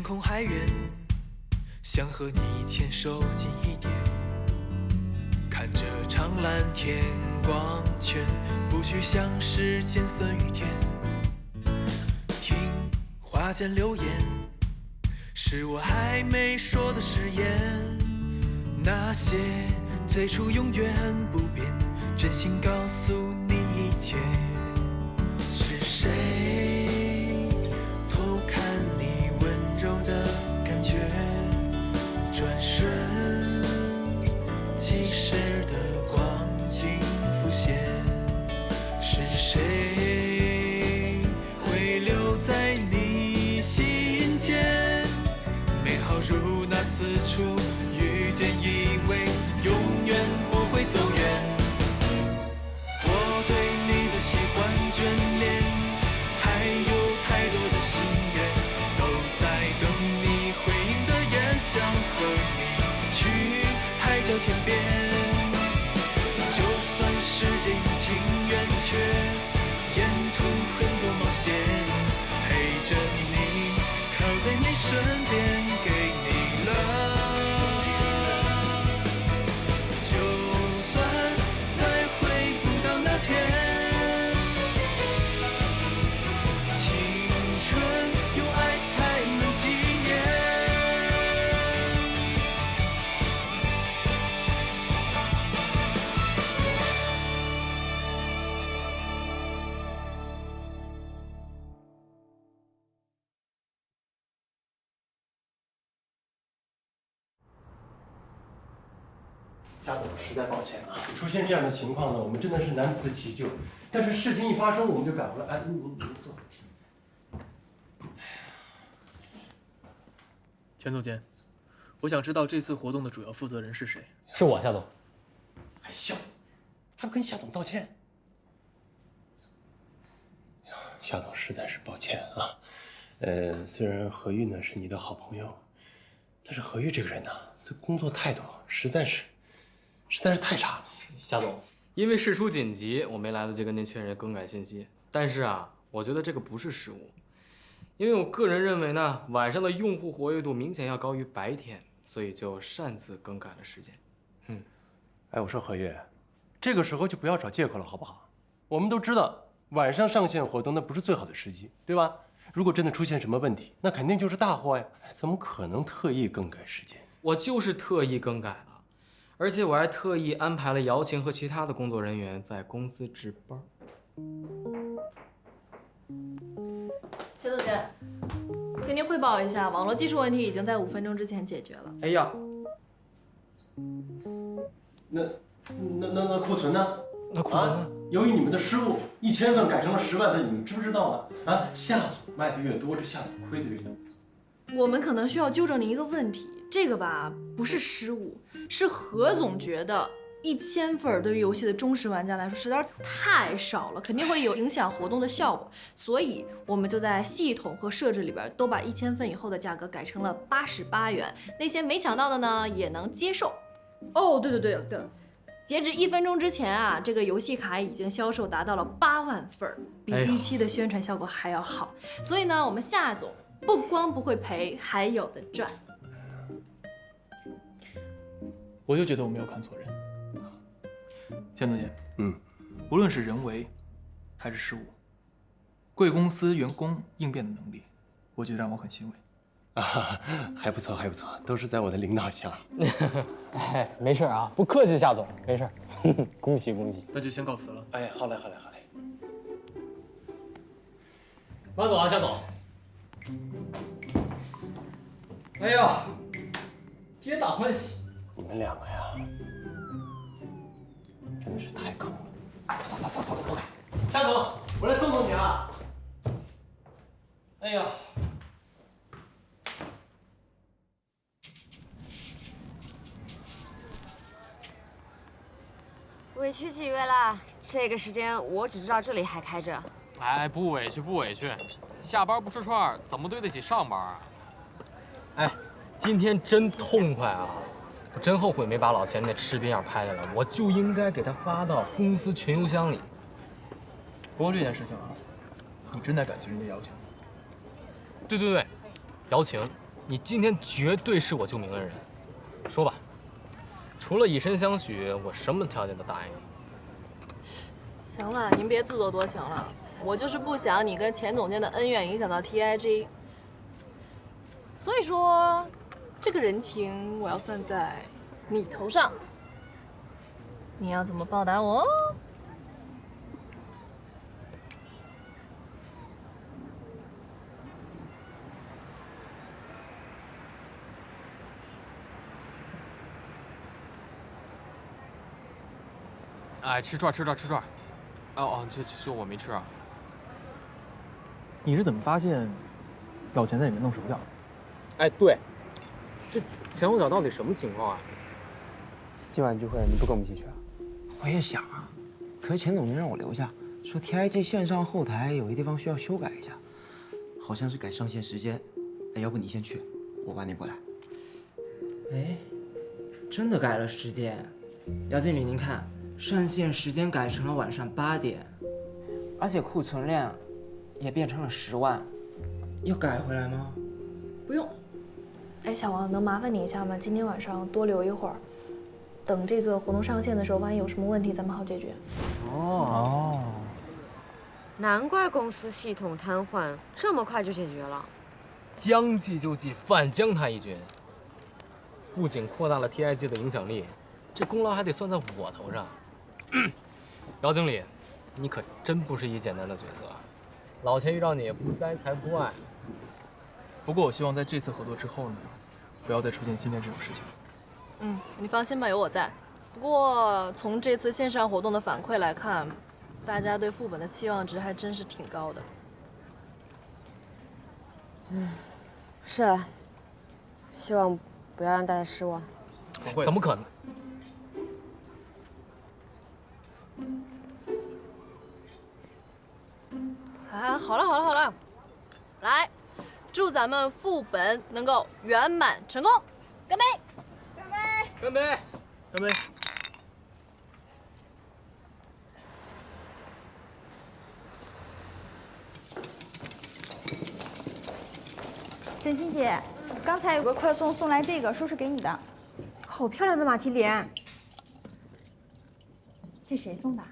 空还远，想和你牵手近一点，看着长蓝天光圈，不去想时间损与甜。听花间留言，是我还没说的誓言，那些最初永远不变，真心告诉你一切。是谁偷看你温柔的感觉，转瞬即逝的光景浮现？是谁会留在你心间，美好如那此处遇见，以为永远不会走远。我对你的喜欢眷恋，还有太多的心愿，都在等你回应的眼，想和你去海角天边。就算世界阴晴圆缺，沿途很多冒险，陪着你，靠在你身边，给你了。就算再回不到那天，青春有爱才能纪念。夏总，实在抱歉啊，出现这样的情况呢，我们真的是难辞其咎。但是事情一发生，我们就赶回来。哎，您坐。钱总监，我想知道这次活动的主要负责人是谁？是我，夏总。还笑，还不跟夏总道歉？哎呀，夏总实在是抱歉啊。虽然何玉呢是你的好朋友，但是何玉这个人呢，这工作态度实在是太差了。夏总，因为事出紧急，我没来得及跟您确认更改信息。但是啊，我觉得这个不是失误，因为我个人认为呢，晚上的用户活跃度明显要高于白天，所以就擅自更改了时间。哎，我说何玉，这个时候就不要找借口了，好不好？我们都知道晚上上线活动那不是最好的时机，对吧？如果真的出现什么问题，那肯定就是大祸呀！怎么可能特意更改时间？我就是特意更改了，而且我还特意安排了姚晴和其他的工作人员在公司值班。钱总监，跟您汇报一下，网络技术问题已经在5分钟之前解决了。哎呀，那库存呢？那库存呢？由于你们的失误，1000份改成了10万份，你们知不知道啊？啊，夏总卖的越多，这夏总亏的越多。我们可能需要纠正您一个问题，这个吧不是失误，是何总觉得1000份对于游戏的忠实玩家来说实在是太少了，肯定会有影响活动的效果，所以我们就在系统和设置里边都把1000份以后的价格改成了88元，那些没抢到的呢也能接受。哦，对了，截止1分钟之前啊，这个游戏卡已经销售达到了8万份，比预期的宣传效果还要好。所以呢，我们夏总不光不会赔，还有的赚。我就觉得我没有看错人。钱总监，无论是人为还是失误，贵公司员工应变的能力，我觉得让我很欣慰。啊，还不错，都是在我的领导下。哎，没事啊，不客气，夏总，没事。恭喜。那就先告辞了。哎，好嘞。慢走啊，夏总。哎呀，皆大欢喜。你们两个呀，真的是太坑了。走，夏总，我来送你啊。哎呀，委屈几位啦！这个时间我只知道这里还开着。哎，不委屈，下班不吃串怎么对得起上班啊？哎，今天真痛快啊！我真后悔没把老钱那吃瘪样拍下来，我就应该给他发到公司群邮箱里。不过这件事情啊，你真得感谢人家姚晴。对，姚晴，你今天绝对是我救命恩人。说吧，除了以身相许，我什么条件都答应你。行了，您别自作多情了，我就是不想你跟钱总监的恩怨影响到 TIG， 所以说，这个人情我要算在你头上。你要怎么报答我？哎，吃串。哦，就我没吃啊。你是怎么发现咬钱在里面弄手脚？哎，对，这前后脚到底什么情况啊？今晚聚会你不跟我们一起去啊？我也想啊，可是钱总监让我留下，说 TIG 线上后台有些地方需要修改一下，好像是改上线时间。哎，要不你先去，我晚点过来。哎，真的改了时间。姚经理，您看，上线时间改成了晚上8点，而且库存量也变成了10万，要改回来吗？不用。哎，小王，能麻烦你一下吗？今天晚上多留一会儿，等这个活动上线的时候，万一有什么问题，咱们好解决。哦，难怪公司系统瘫痪，这么快就解决了。将计就计，反将他一军。不仅扩大了 TIG 的影响力，这功劳还得算在我头上。姚经理，你可真不是一简单的角色，老钱遇到你不塞才不爱。不过我希望在这次合作之后呢，不要再出现今天这种事情。你放心吧，有我在。不过从这次线上活动的反馈来看，大家对副本的期望值还真是挺高的。是啊，希望不要让大家失望。不会，怎么可能？啊，好了，来，祝咱们副本能够圆满成功，干杯！干杯！沈清姐，刚才有个快送送来这个，说是给你的，好漂亮的马蹄莲。这谁送的？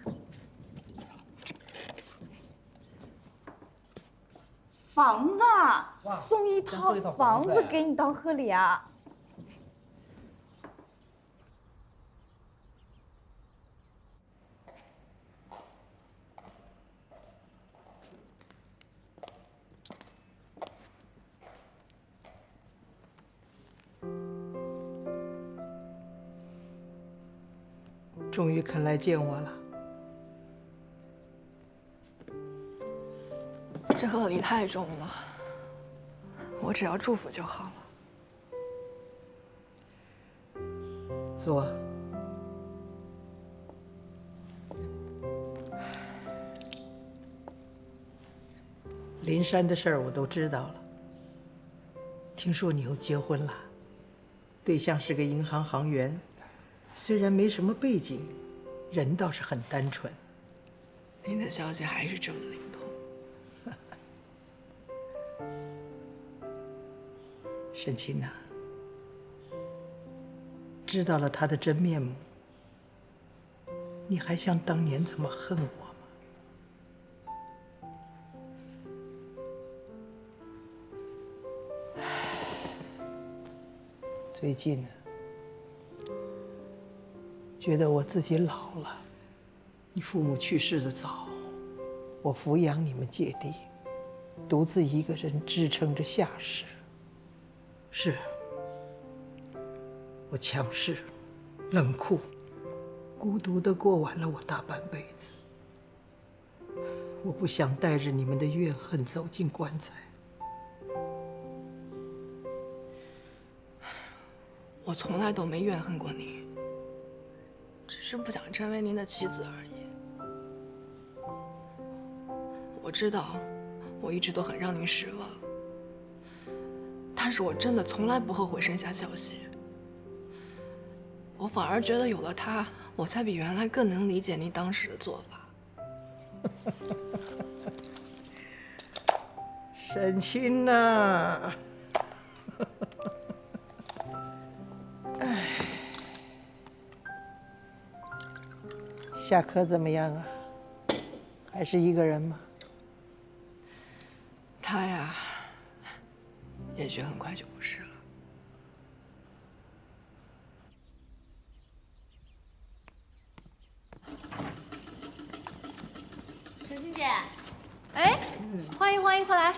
房子，送一套房子给你当贺礼啊！终于肯来见我了。这贺礼太重了，我只要祝福就好了。坐。林山的事儿我都知道了。听说你又结婚了，对象是个银行行员，虽然没什么背景，人倒是很单纯。您的消息还是这么灵通。沈清呐，知道了他的真面目，你还像当年这么恨我吗？最近呢，觉得我自己老了。你父母去世的早，我抚养你们姐弟，独自一个人支撑着夏氏。是，我强势、冷酷、孤独地过完了我大半辈子。我不想带着你们的怨恨走进棺材。我从来都没怨恨过你，只是不想成为您的妻子而已。我知道，我一直都很让您失望，但是我真的从来不后悔生下小希。我反而觉得有了他，我才比原来更能理解您当时的做法。沈清呐，夏可怎么样啊？还是一个人吗？他呀，也许很快就不是了。陈欣姐，哎，欢迎欢迎，快来！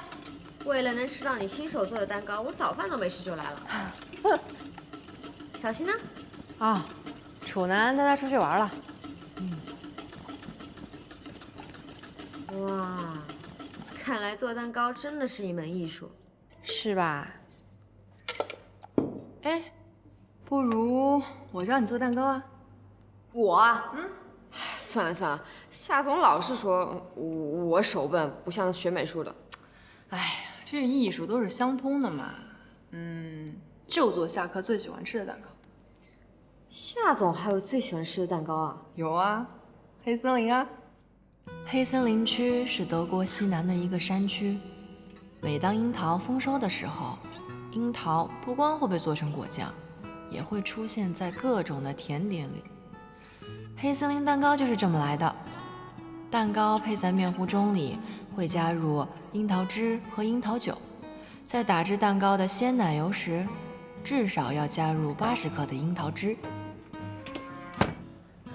为了能吃到你亲手做的蛋糕，我早饭都没吃就来了。小新呢？啊，楚南带他出去玩了。哇，看来做蛋糕真的是一门艺术，是吧？哎，不如我教你做蛋糕啊？我啊，算了算了，夏总老是说我手笨，不像学美术的。哎呀，这艺术都是相通的嘛。就做夏可最喜欢吃的蛋糕。夏总还有最喜欢吃的蛋糕啊？有啊，黑森林啊。黑森林区是德国西南的一个山区。每当樱桃丰收的时候，樱桃不光会被做成果酱，也会出现在各种的甜点里。黑森林蛋糕就是这么来的。蛋糕配在面糊盅里，会加入樱桃汁和樱桃酒。在打制蛋糕的鲜奶油时，至少要加入80克的樱桃汁。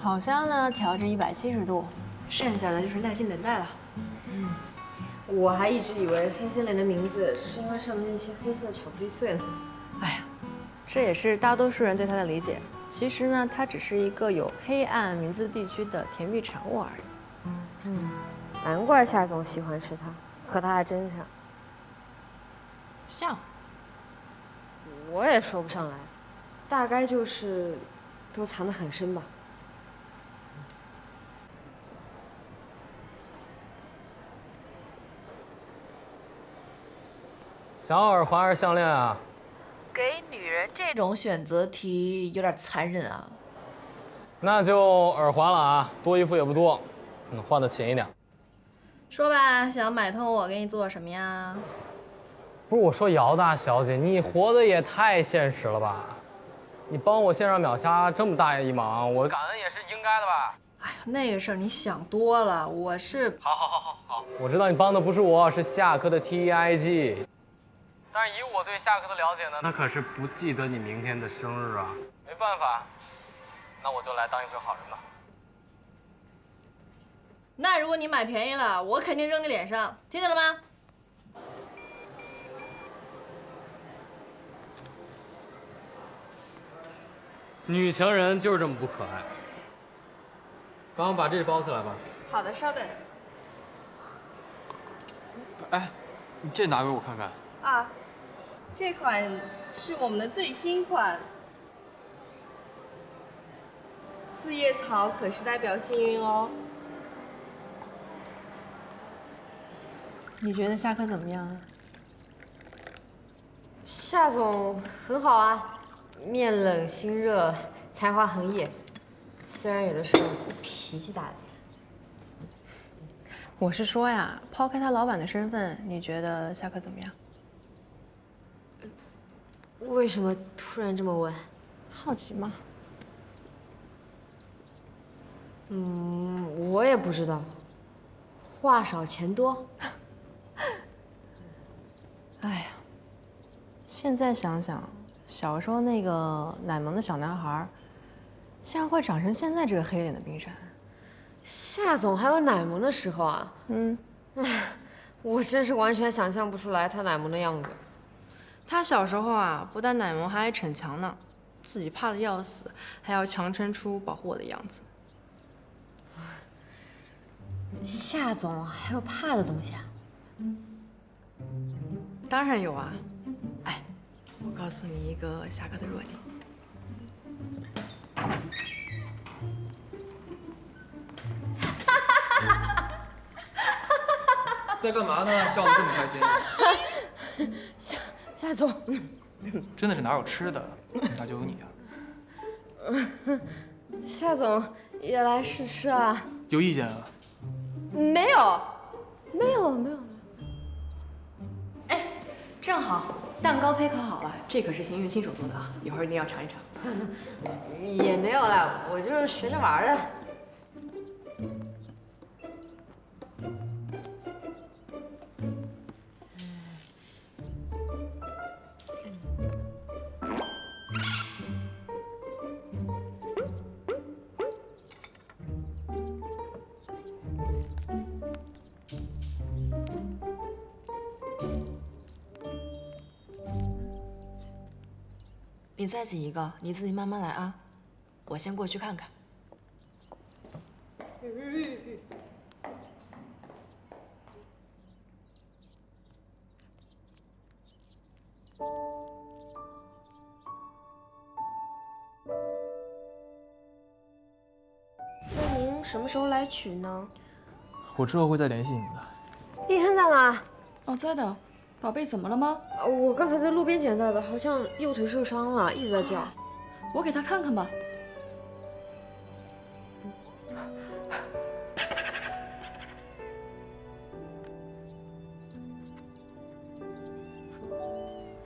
烤箱呢调至170度，剩下的就是耐心等待了。我还一直以为黑森林的名字是因为上面那些黑色的巧克力碎呢。哎呀，这也是大多数人对它的理解。其实呢，它只是一个有黑暗名字地区的甜蜜产物而已。难怪夏总喜欢吃它，可它还真像。像？我也说不上来，大概就是都藏得很深吧。想要耳环还是项链啊？给女人这种选择题有点残忍啊。那就耳环了啊，多一副也不多，换的勤一点。说吧，想买通我给你做什么呀？不是我说，姚大小姐，你活得也太现实了吧？你帮我线上秒杀这么大一忙，我感恩也是应该的吧？哎呀，那个事儿你想多了，我是……好，我知道你帮的不是我，是夏可的 TIG。但是以我对夏可的了解呢，他可是不记得你明天的生日啊。没办法，那我就来当一回好人吧。那如果你买便宜了，我肯定扔你脸上，听见了吗？女强人就是这么不可爱。帮我把这包起来吧。好的，稍等。哎，你这拿给我看看。啊，这款是我们的最新款，四叶草可是代表幸运哦。你觉得夏可怎么样啊？夏总很好啊，面冷心热，才华横溢，虽然有的时候脾气大点。我是说呀，抛开他老板的身份，你觉得夏可怎么样？为什么突然这么问？好奇吗？我也不知道。话少钱多。哎呀，现在想想，小时候那个奶萌的小男孩，竟然会长成现在这个黑脸的冰山。夏总还有奶萌的时候啊？我真是完全想象不出来他奶萌的样子。他小时候啊，不但奶萌，还爱逞强呢，自己怕得要死，还要强撑出保护我的样子。夏总还有怕的东西啊？当然有啊。哎，我告诉你一个夏可的弱点。在干嘛呢？笑得这么开心。夏总，真的是哪有吃的，哪就有你啊。夏总也来试吃啊？有意见啊？没有。哎，正好蛋糕胚烤好了，这可是邢云亲手做的啊，一会儿一定要尝一尝。也没有啦，我就是学着玩的。你再挤一个，你自己慢慢来啊。我先过去看看。那您什么时候来取呢？我之后会再联系你们的。医生在吗？哦，在的。宝贝，怎么了吗？我刚才在路边捡到的，好像右腿受伤了，一直在叫。我给他看看吧。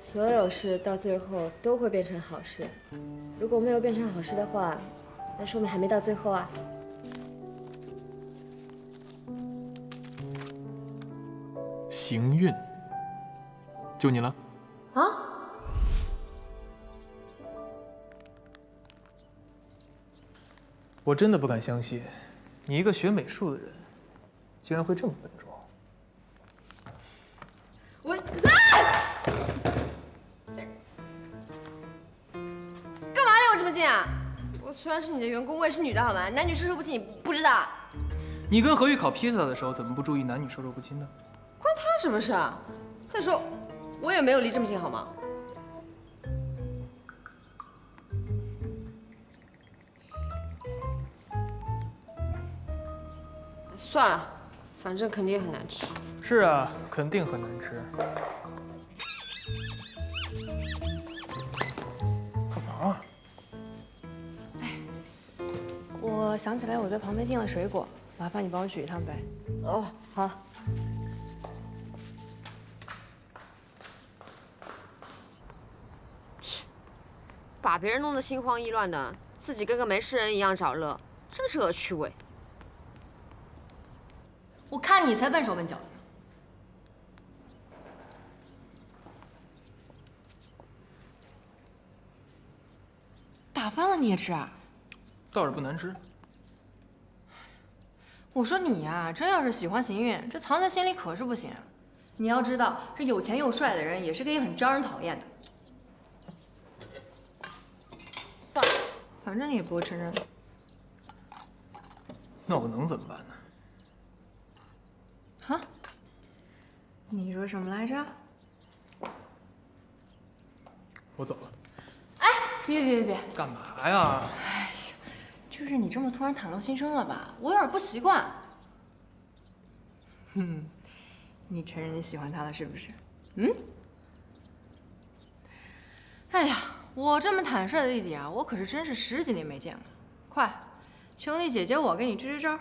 所有事到最后都会变成好事，如果没有变成好事的话，那说明还没到最后啊。行运，就你了。啊？我真的不敢相信，你一个学美术的人，竟然会这么笨拙。我，干嘛离我这么近啊？我虽然是你的员工，我也是女的好吗？男女授受不亲，你不知道？你跟何玉烤披萨的时候，怎么不注意男女授受不亲呢？关他什么事啊？再说，我也没有离这么近好吗？算了，反正肯定也很难吃。是啊，肯定很难吃。干嘛？我想起来我在旁边订了水果，麻烦你帮我取一趟呗。哦，好。把别人弄得心慌意乱的，自己跟个没事人一样找乐，真是恶趣味。我看你才笨手笨脚的。打翻了你也吃啊？倒是不难吃。我说你呀，真要是喜欢行运，这藏在心里可是不行啊。你要知道，这有钱又帅的人也是个很招人讨厌的。算了，反正你也不会承认。那我能怎么办呢？啊？你说什么来着？我走了。哎，别！干嘛呀？哎呀，就是你这么突然袒露心声了吧？我有点不习惯。你承认你喜欢他了是不是？哎呀，我这么坦率的弟弟啊，我可是真是10几年没见了。快，求你姐姐我给你支支招。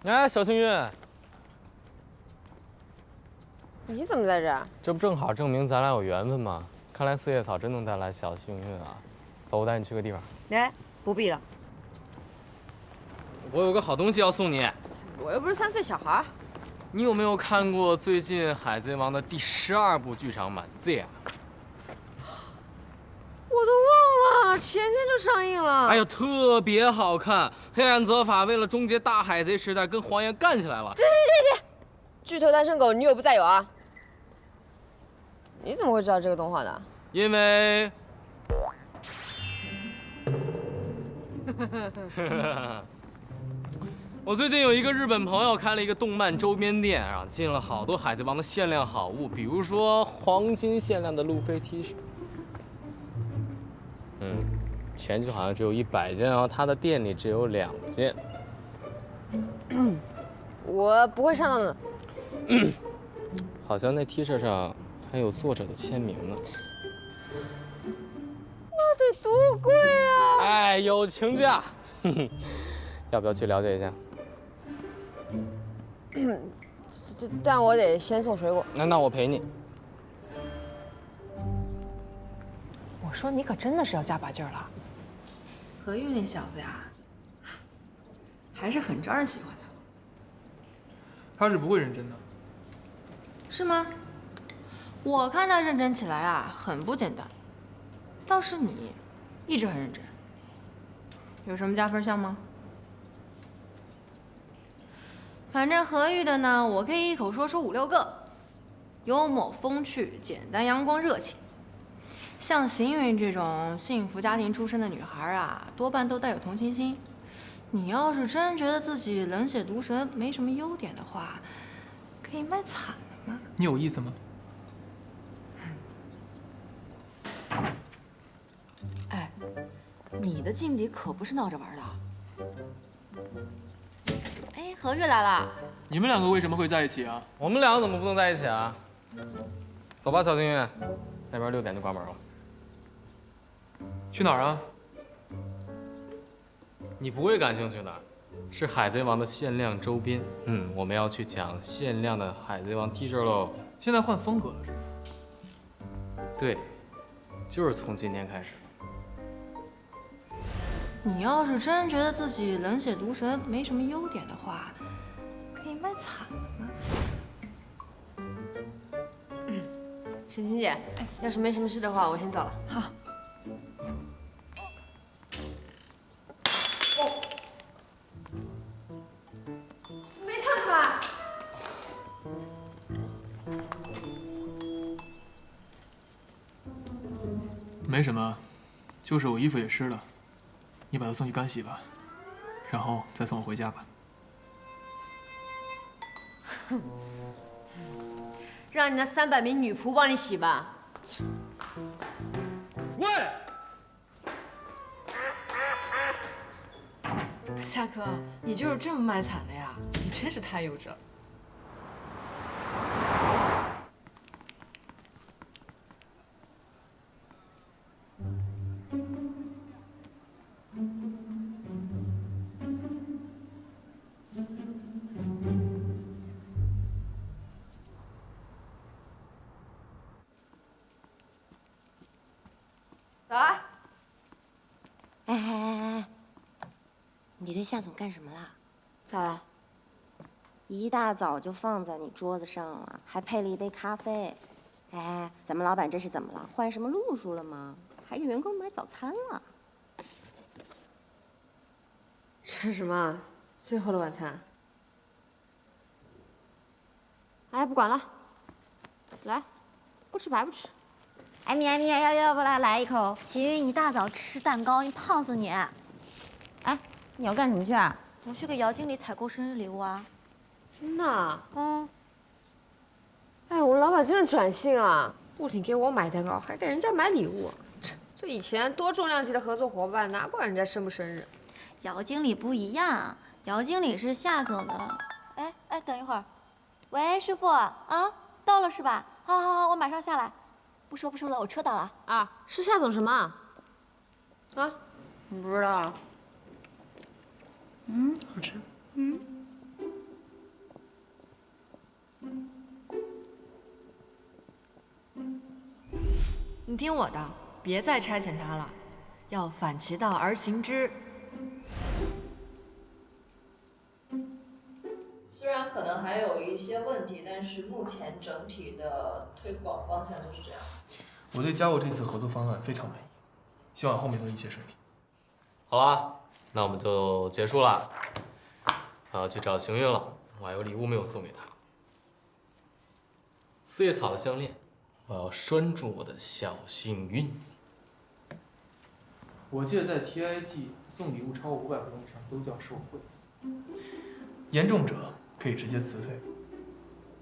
哎，小幸运，你怎么在这儿？这不正好证明咱俩有缘分吗？看来四叶草真能带来小幸运啊！走，我带你去个地方。哎，不必了，我有个好东西要送你。我又不是3岁小孩。你有没有看过最近《海贼王》的第12部剧场版 Z 啊？我都忘了，前天就上映了。哎呀，特别好看！黑暗泽法为了终结大海贼时代，跟黄岩干起来了。对！巨头单身狗，女友不再有啊！你怎么会知道这个动画的？因为，我最近有一个日本朋友开了一个动漫周边店，然后进了好多海贼王的限量好物，比如说黄金限量的路飞 T 恤。前期好像只有100件，然后他的店里只有2件。我不会上当的。好像那 T 恤上还有作者的签名呢。那得多贵啊！哎，有情价。要不要去了解一下？但我得先送水果。那我陪你。我说你可真的是要加把劲儿了。何玉那小子呀，还是很招人喜欢的。他是不会认真的。是吗？我看他认真起来啊，很不简单。倒是你，一直很认真。有什么加分项吗？反正何玉的呢，我可以一口说出5、6个：幽默风趣、简单阳光热情。像邢云这种幸福家庭出身的女孩啊，多半都带有同情心。你要是真觉得自己冷血毒舌，没什么优点的话，可以卖惨了吗？你有意思吗？哎，你的劲敌可不是闹着玩的。哎，何月来了。你们两个为什么会在一起啊？我们两个怎么不能在一起啊？走吧，小幸运，那边6点就关门了。去哪儿啊？你不会感兴趣的，是海贼王的限量周边。我们要去抢限量的海贼王 T 恤喽。现在换风格了是吗？对，就是从今天开始。你要是真觉得自己冷血毒舌，没什么优点的话，可以卖惨了吗？沈晴姐，要是没什么事的话，我先走了。好。没烫出来。没什么，就是我衣服也湿了，你把它送去干洗吧，然后再送我回家吧。哼，让你那300名女仆帮你洗吧。喂，夏哥，你就是这么卖惨的呀？你真是太幼稚了。走啊！哎，你对夏总干什么啦？咋了？一大早就放在你桌子上了，还配了一杯咖啡。哎，咱们老板这是怎么了？换什么路数了吗？还给员工买早餐了？吃什么？最后的晚餐？哎，不管了，来，不吃白不吃。艾米，要不来一口？齐云一大早吃蛋糕，你胖死你！哎，你要干什么去啊？我去给姚经理采购生日礼物啊。真的？哎，我老板真的转性了，不仅给我买蛋糕，还给人家买礼物。这以前多重量级的合作伙伴，哪管人家生不生日？姚经理不一样，姚经理是夏总的。哎，等一会儿，喂，师傅啊，到了是吧？好，我马上下来。不说了，我车到了。啊，是夏总什么？啊？你不知道？好吃。你听我的，别再差遣他了，要反其道而行之。虽然可能还有一些问题，但是目前整体的推广方向就是这样。我对嘉佑这次合作方案非常满意，希望后面都一切顺利。好啦，那我们就结束了。我要去找邢运了，我还有礼物没有送给他。4叶草的项链，我要拴住我的小幸运。我记得在 TIG 送礼物超过500活动以上都叫受贿，严重者可以直接辞退。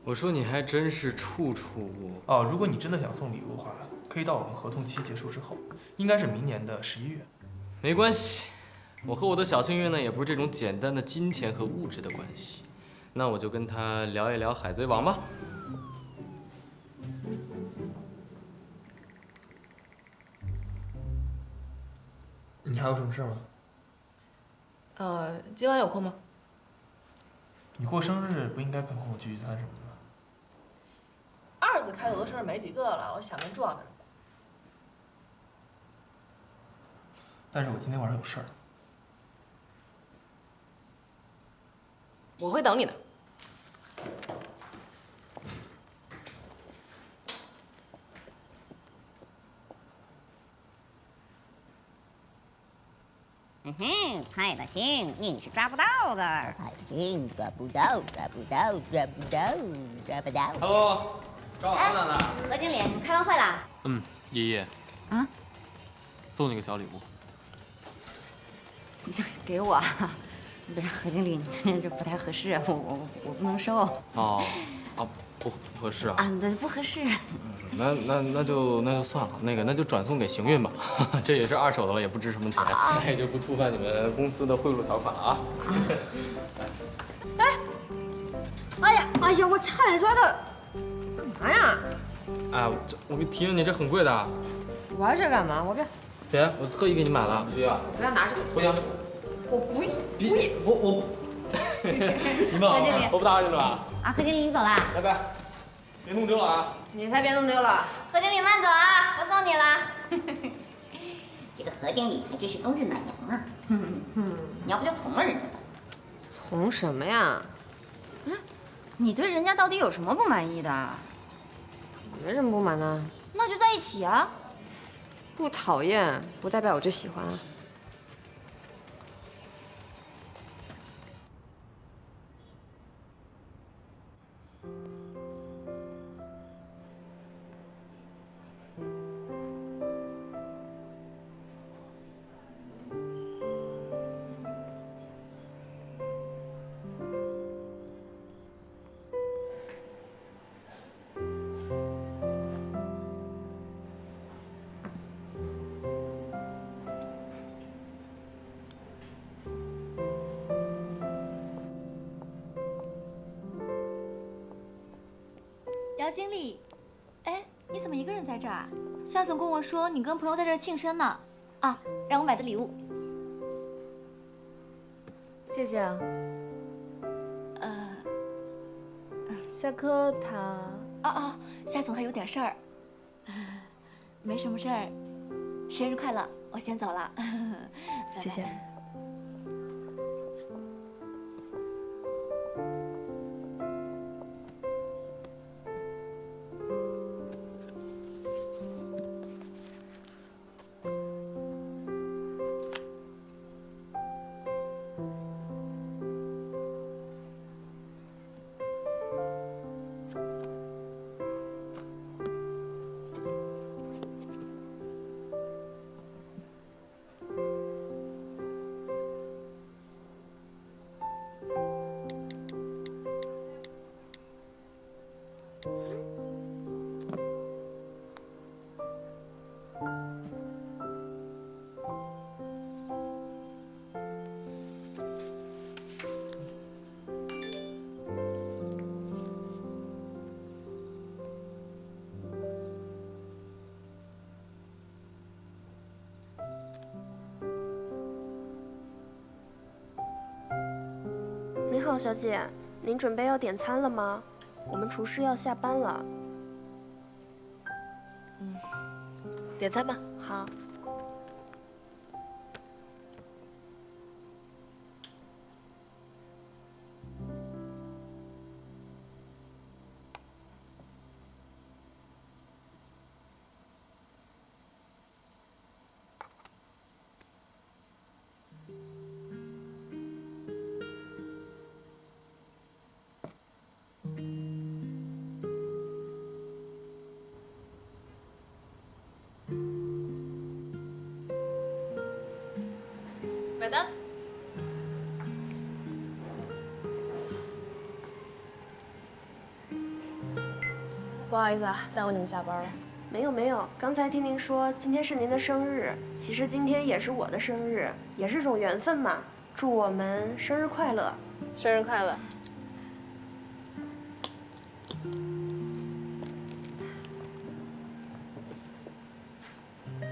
我说你还真是处处哦，如果你真的想送礼物的话，可以到我们合同期结束之后，应该是明年的11月。没关系，我和我的小幸运呢，也不是这种简单的金钱和物质的关系。那我就跟他聊一聊海贼王吧。你还有什么事吗？今晚有空吗？你过生日不应该陪朋友聚聚餐什么的吗2字开头的生日没几个了，我想跟重要的人过。但是我今天晚上有事儿。我会等你的。嘿，派大星，你是抓不到的。派大星，抓不到，抓不到，抓不到，抓不到。Hello， 找我呢呢？何经理，你开完会啦？爷爷。啊？送你个小礼物。给我？不是何经理，你这不太合适，我不能收。哦，不合适啊。啊，对，不合适。那就算了，那就转送给行运吧，这也是2手的了，也不值什么钱，那也就不触犯你们公司的贿赂条款了啊。哎呀，我差点抓到，干嘛呀？哎，我提醒你，这很贵的。玩这干嘛？我不要。别，我特意给你买的，需要。我不要拿这个。不行。我不要。我。你们好，我不打扰你了吧？啊，何经理，你走啦？拜拜。别弄丢了啊！你才别弄丢了。何经理慢走啊，不送你了。这个何经理还真是冬日暖阳啊。你要不就从了人家吧。从什么呀？你对人家到底有什么不满意的？没什么不满的。那就在一起啊。不讨厌不代表我就喜欢啊。姚经理，哎，你怎么一个人在这儿啊？夏总跟我说你跟朋友在这儿庆生呢，啊，让我买的礼物。谢谢啊。夏科他……夏总还有点事儿，没什么事儿。生日快乐，我先走了。谢谢。您好，小姐，您准备要点餐了吗？我们厨师要下班了。点餐吧。好。买单。不好意思啊，耽误你们下班了。没有，刚才听您说今天是您的生日，其实今天也是我的生日，也是种缘分嘛。祝我们生日快乐！生日快乐！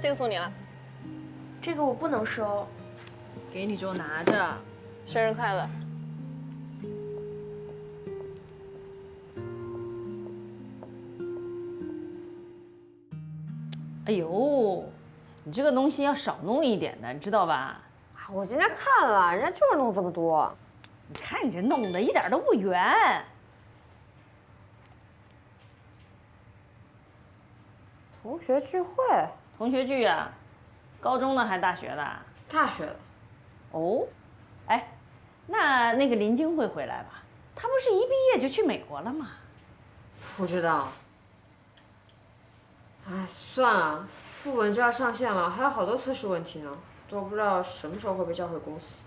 这个送你了。这个我不能收。给你就拿着。生日快乐！哎呦，你这个东西要少弄一点的，你知道吧？我今天看了，人家就是弄这么多。你看你这弄的一点都不圆。同学聚会？同学聚啊？高中的还大学的？大学的。哦，哎，那个林晶会回来吧？她不是一毕业就去美国了吗？不知道。哎，算了，副本就要上线了，还有好多测试问题呢，都不知道什么时候会被叫回公司。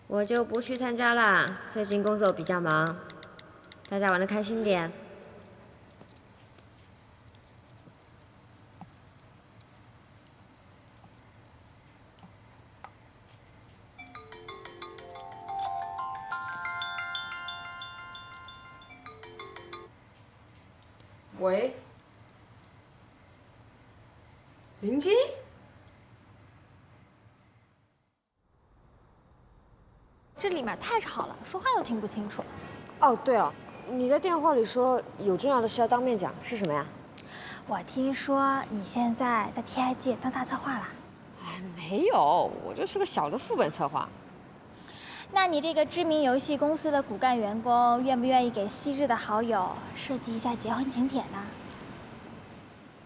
我就不去参加啦，最近工作比较忙，大家玩得开心点。喂，林晶？这里面太吵了，说话都听不清楚。哦，对哦，你在电话里说有重要的事要当面讲，是什么呀？我听说你现在在 TIG 当大策划啦？哎，没有，我就是个小的副本策划。那你这个知名游戏公司的骨干员工，愿不愿意给昔日的好友设计一下结婚请帖呢？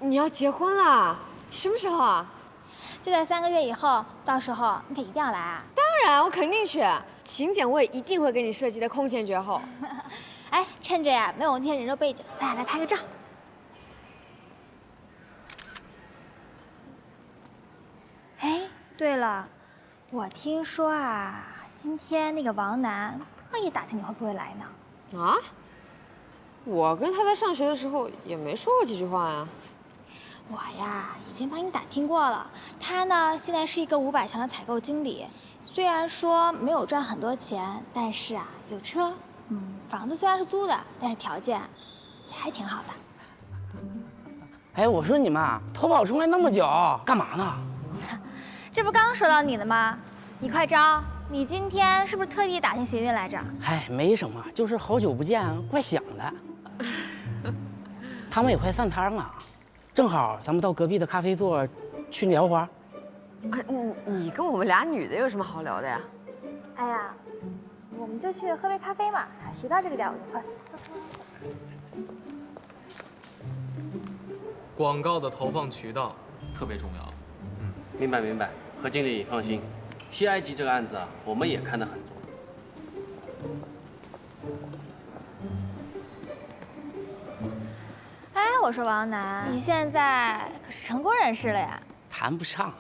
你要结婚啦？什么时候啊？就在3个月以后，到时候你可一定要来啊！当然，我肯定去。请柬我也一定会给你设计的空前绝后。哎，趁着呀没有我那些人肉背景，咱俩来拍个照。哎，对了，我听说啊，今天那个王楠特意打听你会不会来呢。啊？我跟他在上学的时候也没说过几句话呀。我呀，已经帮你打听过了。他呢，现在是一个500强的采购经理，虽然说没有赚很多钱，但是啊，有车，房子虽然是租的，但是条件也还挺好的。哎，我说你们偷跑出来那么久，干嘛呢？这不刚说到你的吗？你快招，你今天是不是特地打听邢韵来着？哎，没什么，就是好久不见，怪想的。他们也快散摊了。正好咱们到隔壁的咖啡座去聊会儿。你跟我们俩女的有什么好聊的呀？哎呀，我们就去喝杯咖啡嘛。谁到这个点我就快走。广告的投放渠道特别重要。明白明白，何经理放心 ，TIG 这个案子啊，我们也看得很重。哎，我说王楠，你现在可是成功人士了呀？谈不上，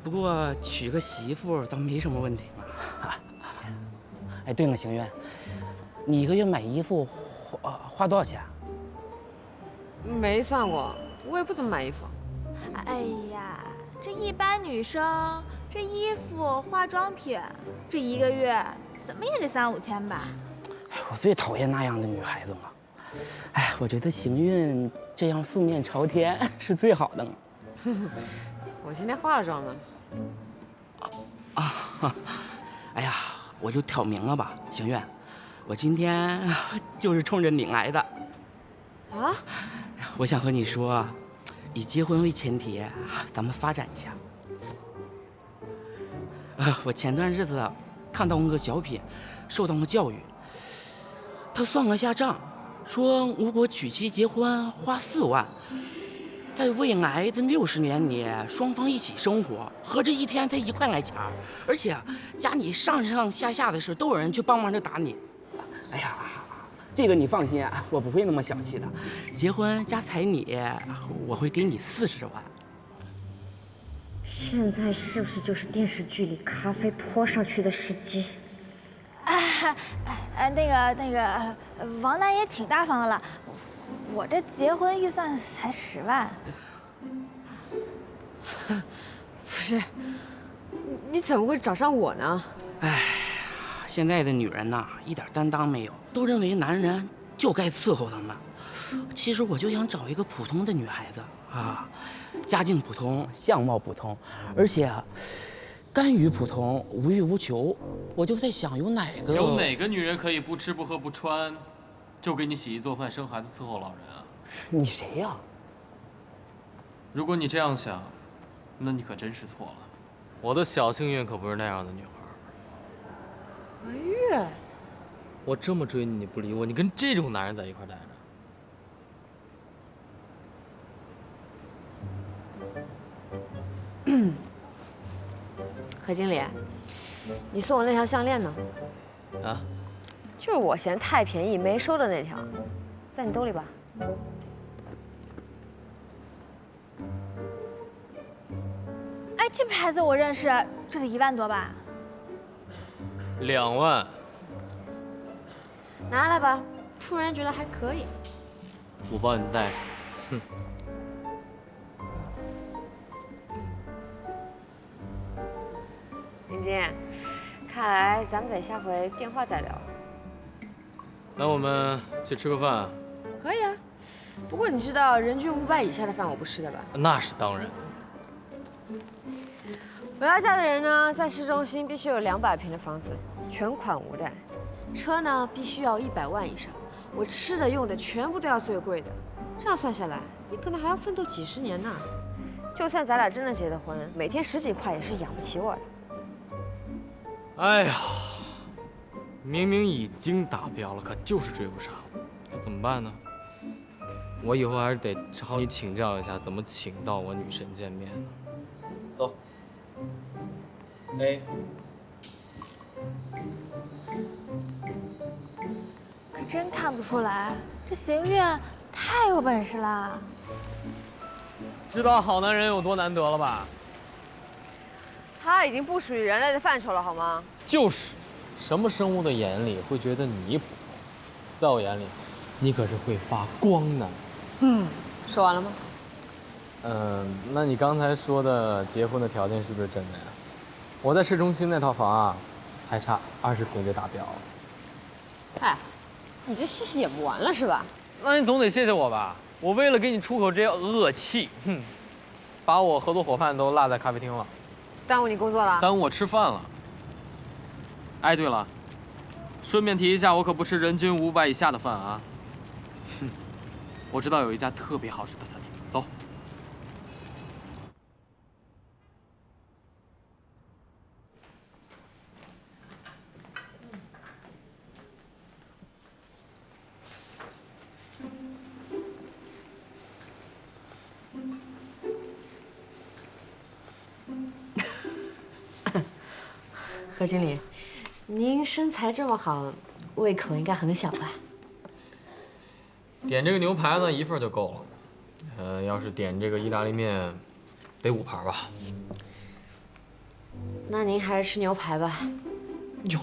不过娶个媳妇倒没什么问题嘛。哎，对了，邢苑，你一个月买衣服花多少钱？没算过，我也不怎么买衣服。哎呀，这一般女生这衣服、化妆品，这1个月怎么也得3、5千吧？哎，我最讨厌那样的女孩子了。哎，我觉得邢韵这样素面朝天是最好的了。我今天化了妆呢。哎呀，我就挑明了吧，邢韵，我今天就是冲着你来的。啊？我想和你说，以结婚为前提，咱们发展一下。我前段日子看到那个小品，受到了教育。他算了下账，说如果娶妻结婚花4万，在未来的60年里，双方一起生活，合着一天才1块来钱，而且家里上上下下的事都有人去帮忙着打理。哎呀，这个你放心，我不会那么小气的。结婚加彩礼，我会给你40万。现在是不是就是电视剧里咖啡泼上去的时机？那个，王楠也挺大方的了。我这结婚预算才10万。不是，你怎么会找上我呢？哎，现在的女人呐，一点担当没有，都认为男人就该伺候她们。其实我就想找一个普通的女孩子啊，家境普通，相貌普通，而且甘于普通，无欲无求。我就在想，有哪个女人可以不吃不喝不穿，就给你洗衣做饭、生孩子、伺候老人啊？你谁呀？如果你这样想，那你可真是错了。我的小幸运可不是那样的女孩。何月，我这么追你，你不理我，你跟这种男人在一块待着。何经理，你送我那条项链呢？啊？就是我嫌太便宜没收的那条，在你兜里吧。哎，这牌子我认识，这得1万多吧？2万。拿来吧，突然觉得还可以。我帮你带上。哼。林晶，看来咱们得下回电话再聊。那我们去吃个饭？可以啊，不过你知道人均500以下的饭我不吃的吧？那是当然。我要嫁的人呢，在市中心必须有200平的房子，全款无贷。车呢，必须要100万以上。我吃的用的全部都要最贵的。这样算下来，你可能还要奋斗几10年呢。就算咱俩真的结了婚，每天10几块也是养不起我的。哎呀，明明已经达标了，可就是追不上，这怎么办呢？我以后还是得找你请教一下，怎么请到我女神见面呢？走。A。可真看不出来，这邢月太有本事了。知道好男人有多难得了吧？他已经不属于人类的范畴了，好吗？就是，什么生物的眼里会觉得你普通，在我眼里，你可是会发光的。说完了吗？那你刚才说的结婚的条件是不是真的呀？我在市中心那套房啊，还差20平就达标了。哎，你这谢谢也不完了是吧？那你总得谢谢我吧？我为了给你出口这些恶气，把我合作伙伴都落在咖啡厅了。耽误你工作了？耽误我吃饭了。哎，对了，顺便提一下，我可不吃人均500以下的饭啊。我知道有一家特别好吃的餐厅，走。何经理，您身材这么好，胃口应该很小吧？点这个牛排呢，1份就够了。要是点这个意大利面，得5盘吧。那您还是吃牛排吧。哟，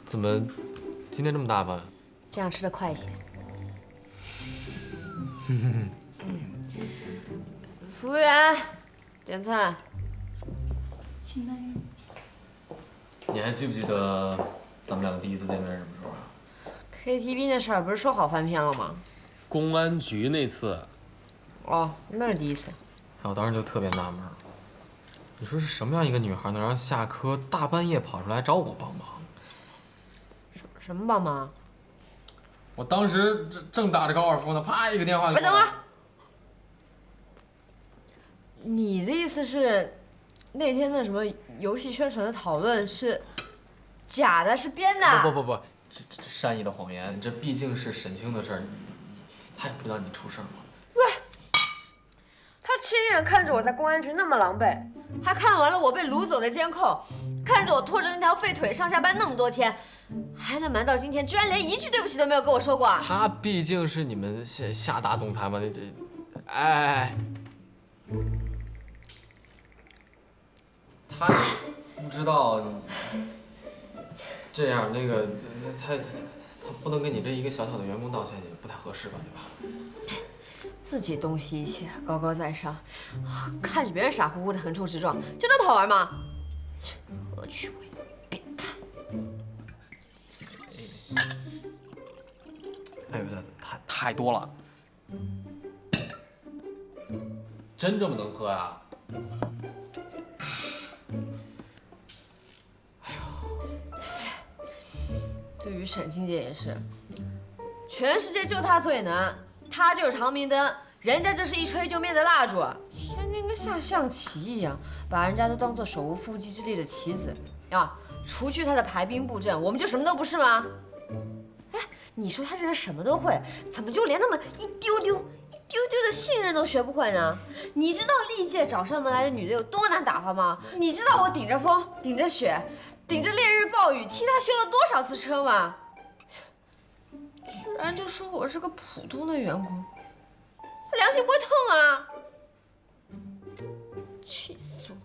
怎么今天这么大方？这样吃得快一些。服务员，点菜。请慢用。你还记不记得咱们两个第一次见面什么时候啊 ？KTV 那事儿不是说好翻篇了吗？公安局那次。哦，那是第一次。我当时就特别纳闷，你说是什么样一个女孩能让夏科大半夜跑出来找我帮忙？什么帮忙？我当时正打着高尔夫呢，啪一个电话就。等会儿。你的意思是？那天的什么游戏宣传的讨论是假的，是编的？不，这善意的谎言，这毕竟是沈清的事儿，他也不知道你出事儿吗？不是，他亲眼看着我在公安局那么狼狈，还看完了我被掳走的监控，看着我拖着那条废腿上下班那么多天，还能瞒到今天，居然连一句对不起都没有跟我说过。他毕竟是你们夏大总裁嘛，哎。他不知道这样，那个他不能跟你这一个小小的员工道歉，也不太合适吧，对吧？自己东西一切，高高在上，看着别人傻乎乎的横冲直撞，这能好玩吗？恶趣味，变态！哎呦，太多了，真这么能喝呀？对于沈清姐也是，全世界就她最能，她就是长明灯，人家这是一吹就灭的蜡烛，天天跟下象棋一样，把人家都当做手无缚鸡之力的棋子啊！除去她的排兵布阵，我们就什么都不是吗？哎，你说他这人什么都会，怎么就连那么一丢丢的信任都学不会呢？你知道历届找上门来的女的有多难打发吗？你知道我顶着风、顶着雪、顶着烈日暴雨替他修了多少次车吗？居然就说我是个普通的员工，他良心不会痛啊！气死我！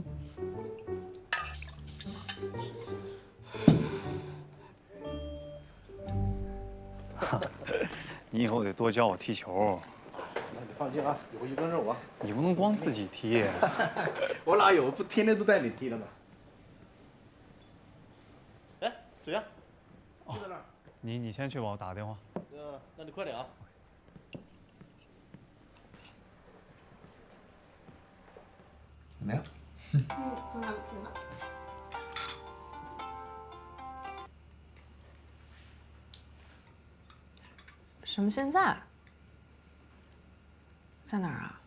你以后得多教我踢球。那你放心啊，有一根肉啊。你不能光自己踢。我哪有？不天天都带你踢的吗？哎，怎样？就在那儿。你先去吧，我打个电话。那你快点啊。怎么样？很好吃。什么现在？在哪儿啊？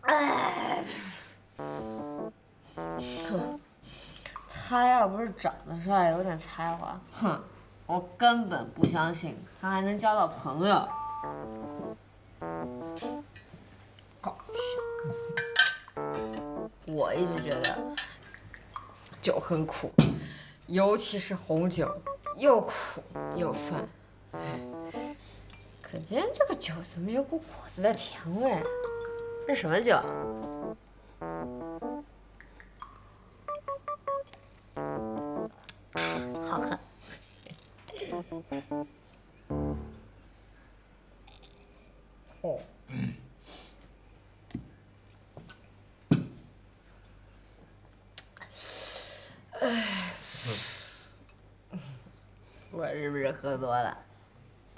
哎，哼，他要不是长得帅，有点才华，哼，我根本不相信他还能交到朋友。搞笑！我一直觉得酒很苦，尤其是红酒，又苦又酸。可今天这个酒怎么有股果子的甜味？这什么酒？好喝。哦。我是不是喝多了？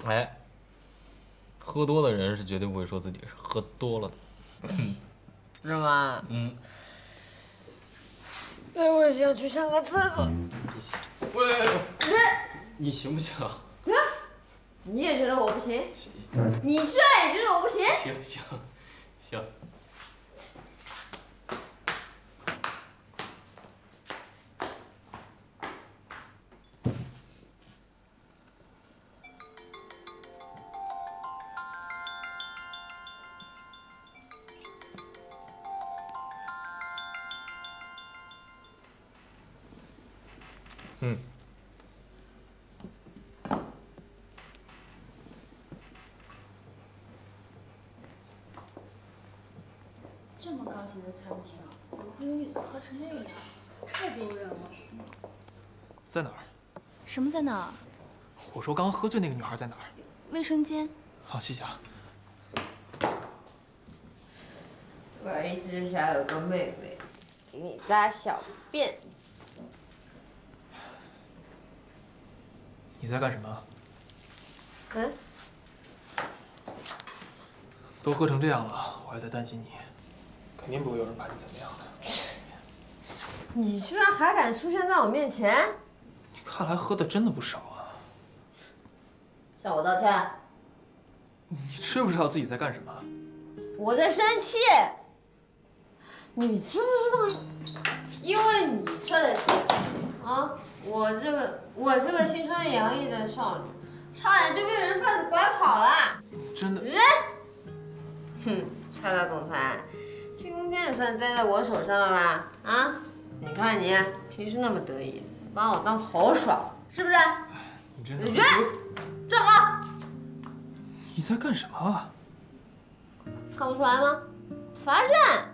哎，喝多的人是绝对不会说自己是喝多了的。是吗？嗯。那我想去上个厕所。喂，你行不行？你也觉得我不行？你居然也觉得我不行？行。嗯。这么高级的餐厅，怎么会有女的喝成那样？太丢人了。在哪儿？什么在哪儿？我说刚刚喝醉那个女孩在哪儿？卫生间。好，谢谢啊。我一直想有个妹妹，给你扎小辫。你在干什么？嗯？都喝成这样了，我还在担心你，肯定不会有人把你怎么样的。你居然还敢出现在我面前？你看来喝的真的不少啊。向我道歉。你知不知道自己在干什么？我在生气。你知不知道？因为你摔的气啊，我这个青春洋溢的少女，差点就被人贩子拐跑了。真的？哼，霸道总裁，这公天也算栽在我手上了吧？啊，你看你平时那么得意，把我当猴耍，是不是？你真的。子轩，站好！你在干什么啊？看不出来吗？罚站！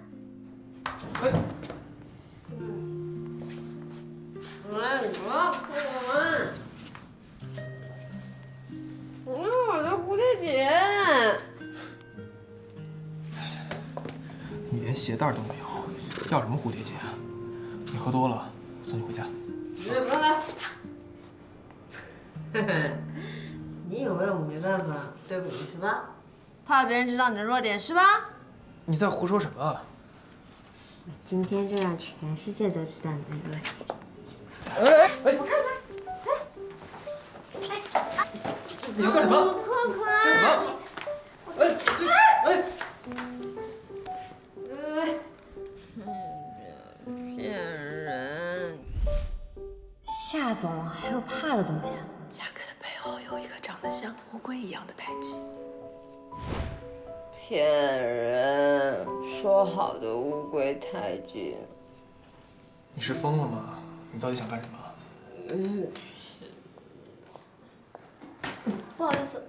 哎，你不要哭我！我的蝴蝶结。你连鞋带都没有，要什么蝴蝶结啊？你喝多了，我送你回家。你过来。你以为我没办法对付你是吧？怕别人知道你的弱点是吧？你在胡说什么？今天就让全世界都知道你的弱点。哎！我看看。你要干什么？看看。干什么？骗人！夏总还有怕的东西啊？夏哥的背后有一个长得像乌龟一样的胎记。骗人！说好的乌龟胎记。你是疯了吗？你到底想干什么？不好意思。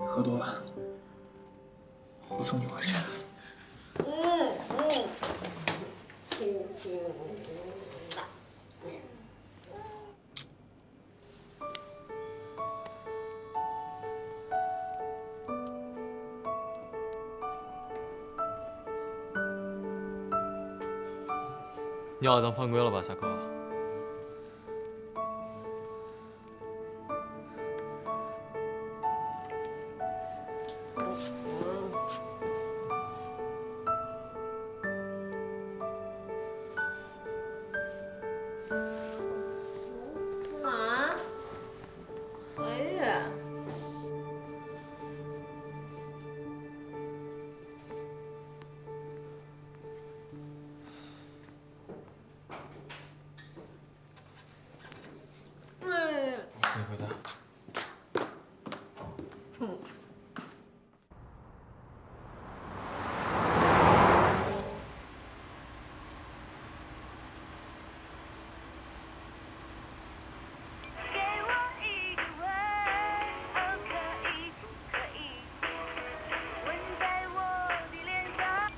喝多了，我送你回去。亲亲。你要当犯规了吧，夏哥？你回家。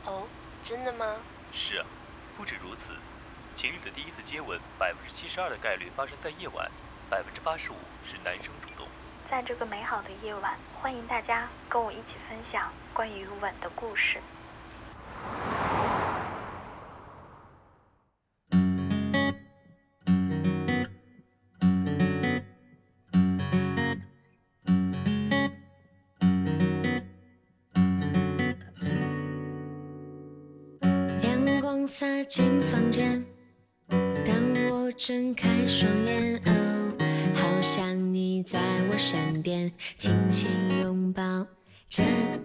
哦，真的吗？是啊，不止如此，情侣的第一次接吻，72%的概率发生在夜晚。85%是男生主动。在这个美好的夜晚，欢迎大家跟我一起分享关于吻的故事。阳光洒进房间，当我睁开双眼，好像你在我身边，轻轻拥抱着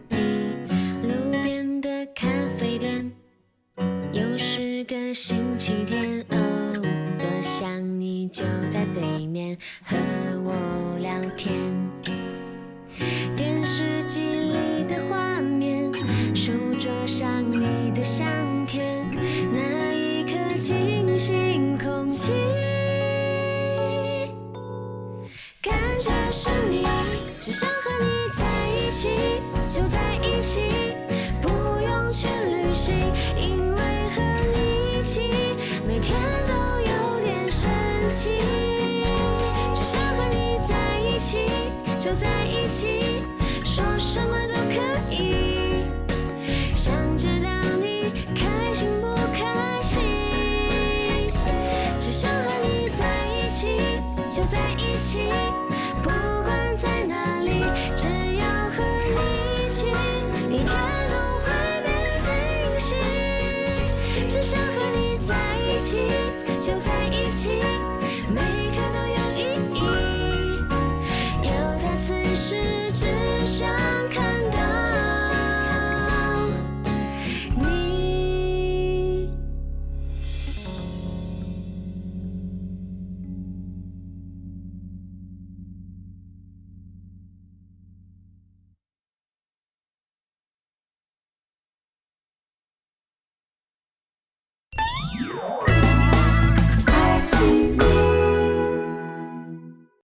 你。路边的咖啡店，又是个星期天，多想你就在对面和我聊天。电视机里的画面，书桌上你的相片，那一刻清新空气。感觉是你，只想和你在一起，就在一起，不用去旅行，因为和你一起，每天都有点神奇。只想和你在一起，就在一起，说什么都可以，想知道你开心不开心。只想和你在一起，就在一起。不管在哪里，只要和你一起，一天都会被惊喜。只想和你在一起，就在一起。